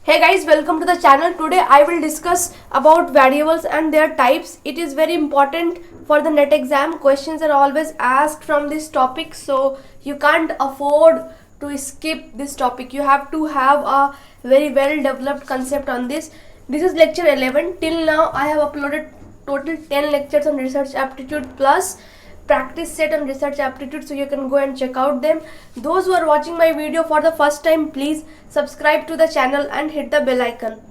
Hey guys, welcome to the channel. Today I will discuss about variables and their types. It is very important for the NET exam. Questions are always asked from this topic, so you can't afford to skip this topic. You have to have a very well developed concept on this. This is lecture 11. Till now I have uploaded total 10 lectures on research aptitude plus practice set on research aptitude, so you can go and check out them. Those who are watching my video for the first time, please subscribe to the channel and hit the bell icon.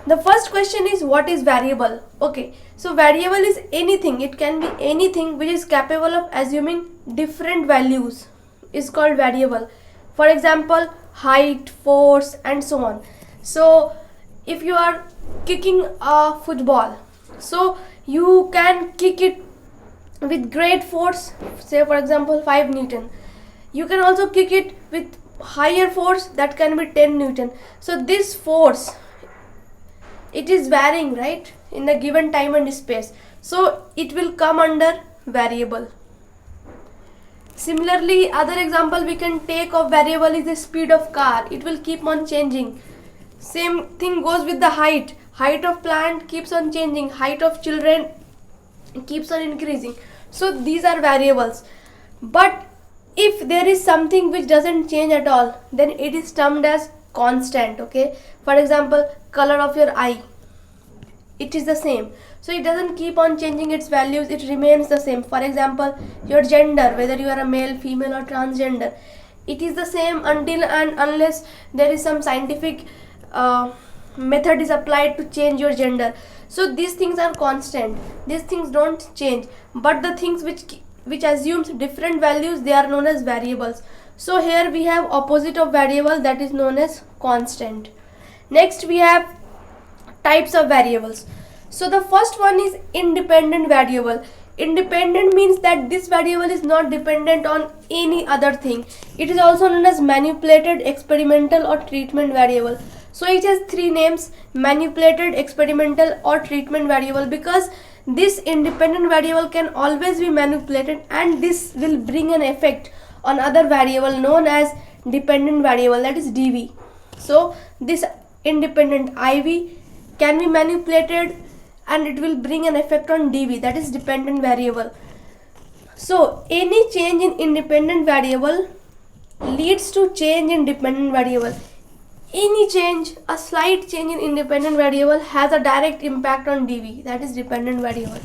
The first question is, what is variable? Okay, so variable is anything, it can be anything which is capable of assuming different values is called variable. For example, height, force and so on. So if you are kicking a football, so you can kick it with great force, say for example 5 Newton. You can also kick it with higher force, that can be 10 Newton. So this force, it is varying, right, in the given time and space, so it will come under variable. Similarly, other example we can take of variable is the speed of car. It will keep on changing. Same thing goes with the height. Height of plant keeps on changing, height of children keeps on increasing. So these are variables. But if there is something which doesn't change at all, then it is termed as constant. Okay, for example, color of your eye, it is the same, so it doesn't keep on changing its values, it remains the same. For example, your gender, whether you are a male, female or transgender, it is the same until and unless there is some scientific method is applied to change your gender. So these things are constant, these things don't change. But the things which assumes different values, they are known as variables. So here we have opposite of variable, that is known as constant. Next we have types of variables. So the first one is independent variable. Independent means that this variable is not dependent on any other thing. It is also known as manipulated, experimental or treatment variable. So it has three names: manipulated, experimental or treatment variable, because this independent variable can always be manipulated and this will bring an effect on other variable known as dependent variable, that is DV. So this independent IV can be manipulated and it will bring an effect on DV, that is dependent variable. So any change in independent variable leads to change in dependent variable. Any change, a slight change in independent variable has a direct impact on DV, that is dependent variable.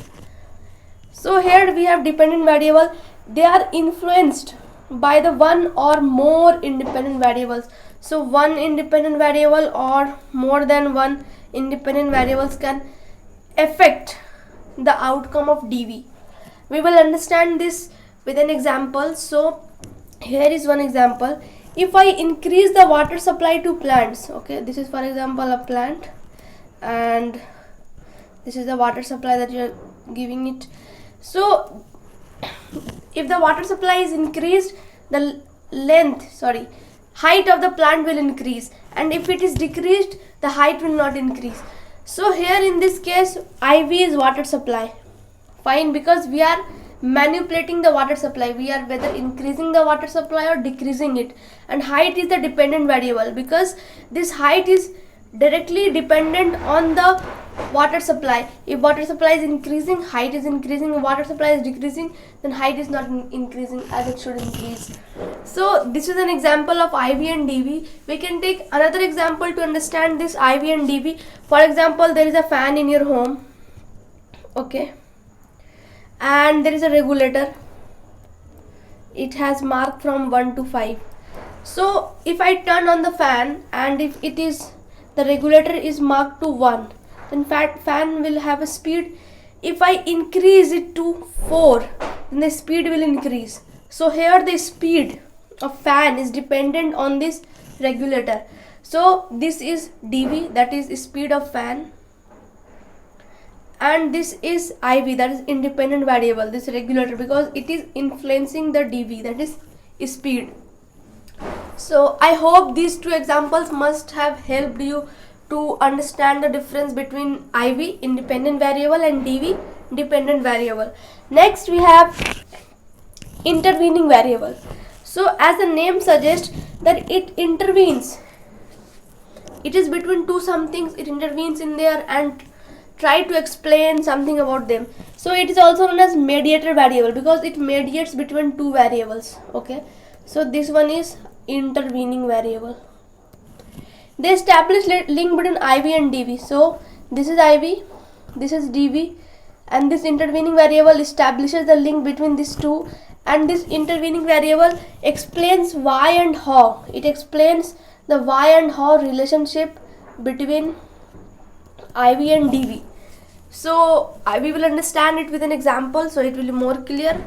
So here we have dependent variable, they are influenced by the one or more independent variables. So one independent variable or more than one independent variables can affect the outcome of DV. We will understand this with an example. So here is one example. If I increase the water supply to plants, okay, this is for example a plant and this is the water supply that you are giving it. So if the water supply is increased, the height of the plant will increase, and if it is decreased, the height will not increase. So here in this case IV is water supply, fine, because we are manipulating the water supply, we are whether increasing the water supply or decreasing it. And height is the dependent variable, because this height is directly dependent on the water supply. If water supply is increasing, height is increasing. If water supply is decreasing, then height is not increasing as it should increase. So this is an example of IV and DV. We can take another example to understand this IV and DV. For example, there is a fan in your home, okay, and there is a regulator, it has mark from 1 to 5. So if I turn on the fan and if it is, the regulator is marked to 1, then fan will have a speed. If I increase it to 4, then the speed will increase. So here the speed of fan is dependent on this regulator. So this is DV, that is speed of fan, and this is IV, that is independent variable, this regulator, because it is influencing the DV, that is speed. So I hope these two examples must have helped you to understand the difference between IV, independent variable, and DV, dependent variable. Next we have intervening variable. So as the name suggests that it intervenes it is between two somethings, it intervenes in there and try to explain something about them. So it is also known as mediator variable because it mediates between two variables. Okay, so this one is intervening variable. They establish link between IV and DV. So this is IV, this is DV, and this intervening variable establishes the link between these two, and this intervening variable explains why and how. It explains the why and how relationship between IV and DV. So we will understand it with an example, so it will be more clear.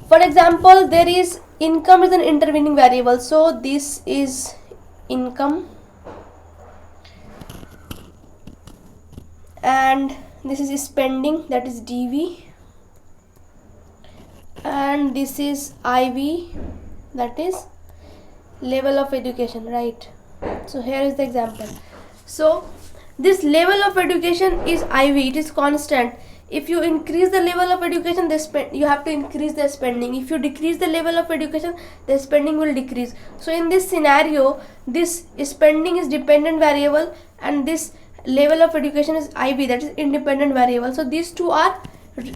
For example, there is income is an intervening variable. So this is income and this is spending, that is DV, and this is IV, that is level of education, right? So here is the example. So this level of education is IV, it is constant. If you increase the level of education, you have to increase the spending. If you decrease the level of education, the spending will decrease. So in this scenario, this spending is dependent variable and this level of education is IV, that is independent variable. So these two are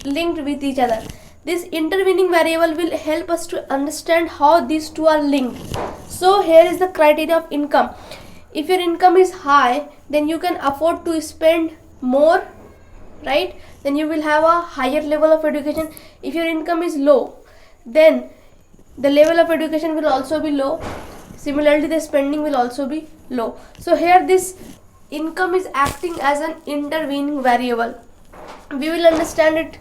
linked with each other. This intervening variable will help us to understand how these two are linked. So here is the criteria of income. If your income is high, then you can afford to spend more, right? Then you will have a higher level of education. If your income is low, then the level of education will also be low. Similarly, the spending will also be low. So here this income is acting as an intervening variable. We will understand it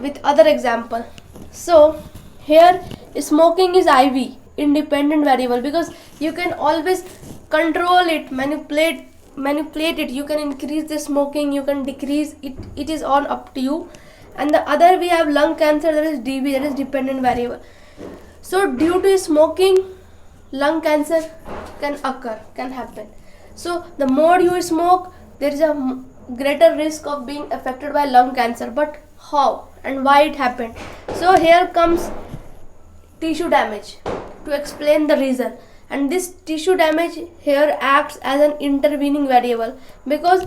with other example. So here smoking is IV, independent variable, because you can always control it, manipulate it. You can increase the smoking, you can decrease it, it is on up to you. And the other we have lung cancer, that is DV, that is dependent variable. So due to smoking, lung cancer can happen. So the more you smoke, there is a greater risk of being affected by lung cancer. But how and why it happened? So here comes tissue damage to explain the reason. And this tissue damage here acts as an intervening variable because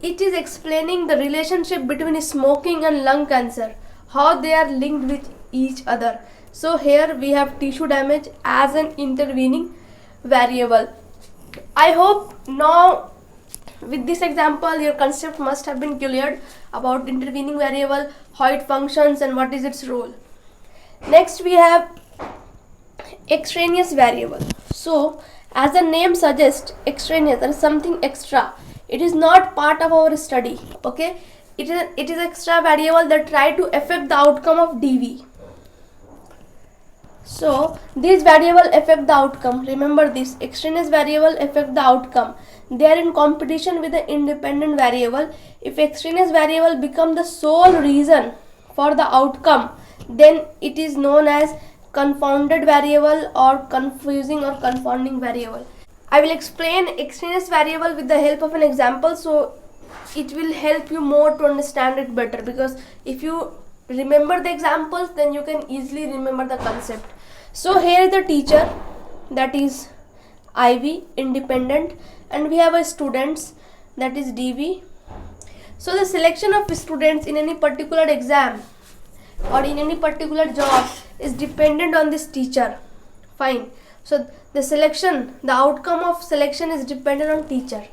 it is explaining the relationship between smoking and lung cancer, how they are linked with each other. So here we have tissue damage as an intervening variable. I hope now with this example your concept must have been cleared about intervening variable, how it functions and what is its role. Next we have extraneous variable. So as the name suggests, extraneous, there is something extra. It is not part of our study. Okay, it is extra variable that try to affect the outcome of DV. So these variable affect the outcome. Remember this, extraneous variable affect the outcome. They are in competition with the independent variable. If extraneous variable become the sole reason for the outcome, then it is known as confounded variable or confusing or confounding variable. I will explain extraneous variable with the help of an example, so it will help you more to understand it better, because if you remember the examples, then you can easily remember the concept. So here is the teacher, that is IV, independent, and we have a students, that is DV. So the selection of students in any particular exam or in any particular job is dependent on this teacher. Fine. So the selection, the outcome of selection is dependent on teacher.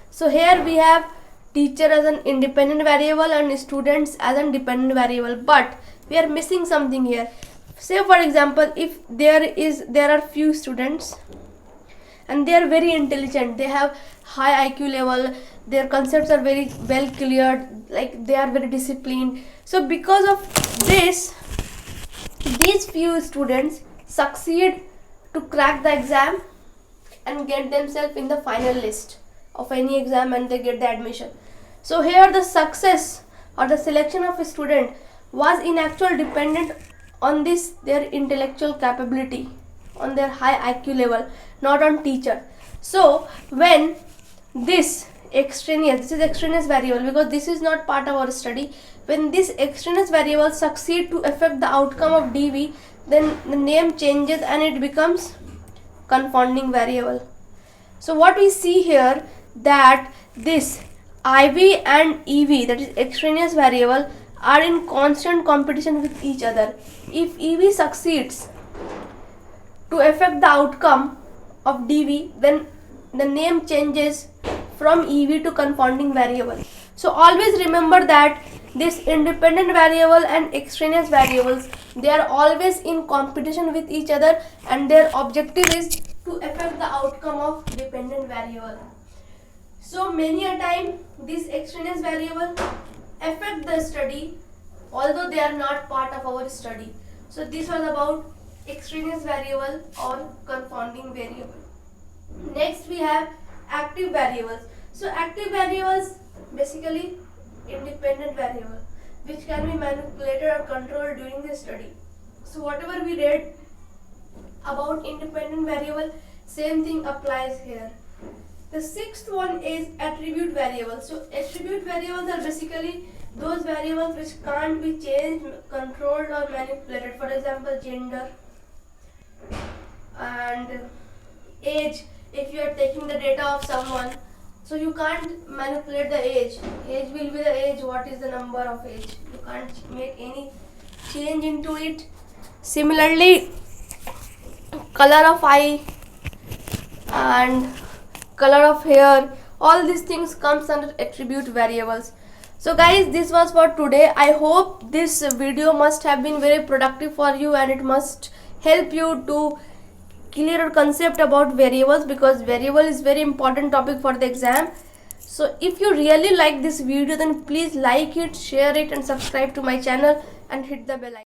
So here we have teacher as an independent variable and students as a dependent variable, but we are missing something here. Say for example, if there are few students and they are very intelligent, they have high IQ level, their concepts are very well cleared, like they are very disciplined. So because of this, these few students succeed to crack the exam and get themselves in the final list of any exam and they get the admission. So here the success or the selection of a student was in actual dependent on this, their intellectual capability, on their high IQ level, not on teacher. So when this extraneous variable, because this is not part of our study, when this extraneous variable succeed to affect the outcome of DV, then the name changes and it becomes confounding variable. So what we see here, that this IV and EV, that is extraneous variable, are in constant competition with each other. If EV succeeds to affect the outcome of DV, then the name changes from EV to confounding variable. So always remember that this independent variable and extraneous variables, they are always in competition with each other, and their objective is to affect the outcome of dependent variable. So many a time this extraneous variable affect the study, although they are not part of our study. So this was about extraneous variable or confounding variable. Next we have active variables. So active variables basically independent variable which can be manipulated or controlled during the study. So whatever we read about independent variable, same thing applies here. The sixth one is attribute variables. So attribute variables are basically those variables which can't be changed, controlled or manipulated. For example, gender and age. If you are taking the data of someone, so you can't manipulate the age. Age will be the age. What is the number of age? You can't make any change into it. Similarly, color of eye and color of hair, all these things comes under attribute variables. So guys, this was for today. I hope this video must have been very productive for you, and it must help you to clear a concept about variables, because variable is very important topic for the exam. So if you really like this video, then please like it, share it and subscribe to my channel and hit the bell icon.